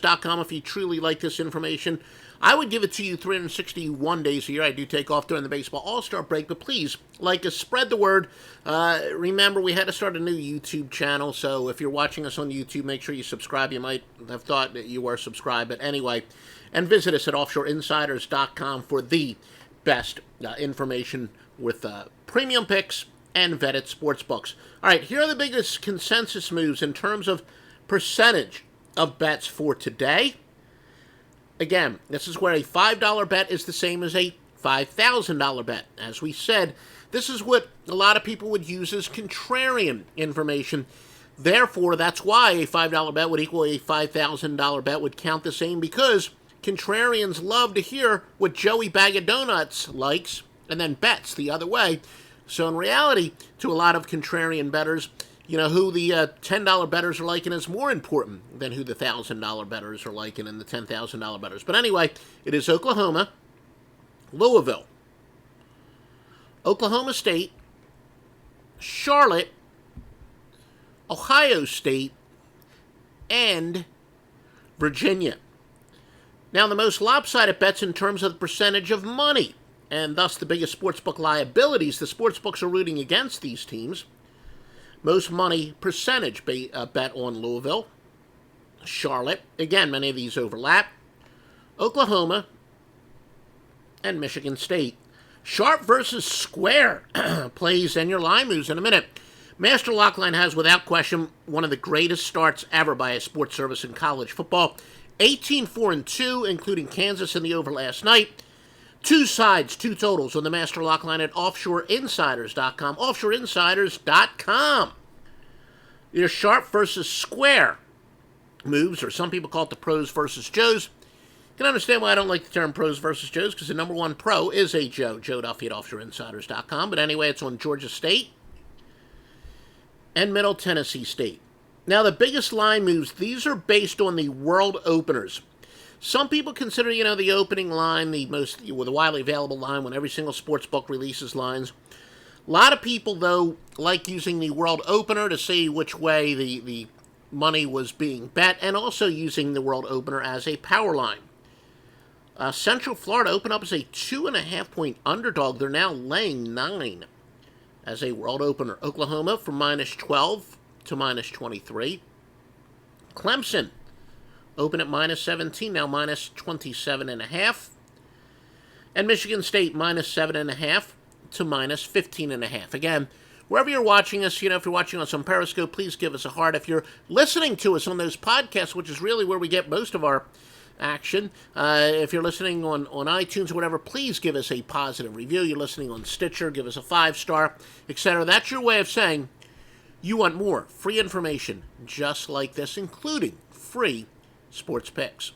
.com if you truly like this information. I would give it to you 361 days a year. I do take off during the baseball all-star break, but please, like us, spread the word. Remember, we had to start a new YouTube channel, so if you're watching us on YouTube, make sure you subscribe. You might have thought that you were subscribed, but anyway. And visit us at offshoreinsiders.com for the best information with premium picks and vetted sports books. All right, here are the biggest consensus moves in terms of percentage of bets for today. Again, this is where a $5 bet is the same as a $5,000 bet. As we said, this is what a lot of people would use as contrarian information. Therefore, that's why a $5 bet would equal a $5,000 bet would count the same, because contrarians love to hear what Joey Bag of Donuts likes and then bets the other way. So in reality, to a lot of contrarian bettors, who the $10 bettors are liking is more important than who the $1,000 bettors are liking and the $10,000 bettors. But anyway, it is Oklahoma, Louisville, Oklahoma State, Charlotte, Ohio State, and Virginia. Now, the most lopsided bets in terms of the percentage of money, and thus the biggest sportsbook liabilities, the sportsbooks are rooting against these teams. Most money percentage bet on Louisville, Charlotte. Again, many of these overlap. Oklahoma and Michigan State. Sharp versus square plays and your line moves in a minute. Master Lockline has, without question, one of the greatest starts ever by a sports service in college football. 18-4-2, including Kansas in the over last night. Two sides, two totals on the Master Lockline at offshoreinsiders.com. Offshoreinsiders.com. Your sharp versus square moves, or some people call it the pros versus Joes. You can understand why I don't like the term pros versus Joes, because the number one pro is a Joe. Joe Duffy at offshoreinsiders.com. But anyway, it's on Georgia State and Middle Tennessee State. Now, the biggest line moves, these are based on the world openers. Some people consider, the opening line the widely available line when every single sports book releases lines. A lot of people, though, like using the world opener to see which way the money was being bet, and also using the world opener as a power line. Central Florida opened up as a 2.5-point underdog. They're now laying 9 as a world opener. Oklahoma from -12 to -23. Clemson open at -17, now -27.5. And Michigan State -7.5 to -15.5. Again, wherever you're watching us, if you're watching us on Periscope, please give us a heart. If you're listening to us on those podcasts, which is really where we get most of our action, if you're listening on iTunes or whatever, please give us a positive review. You're listening on Stitcher, give us a 5-star, etc. That's your way of saying you want more free information just like this, including free sports picks.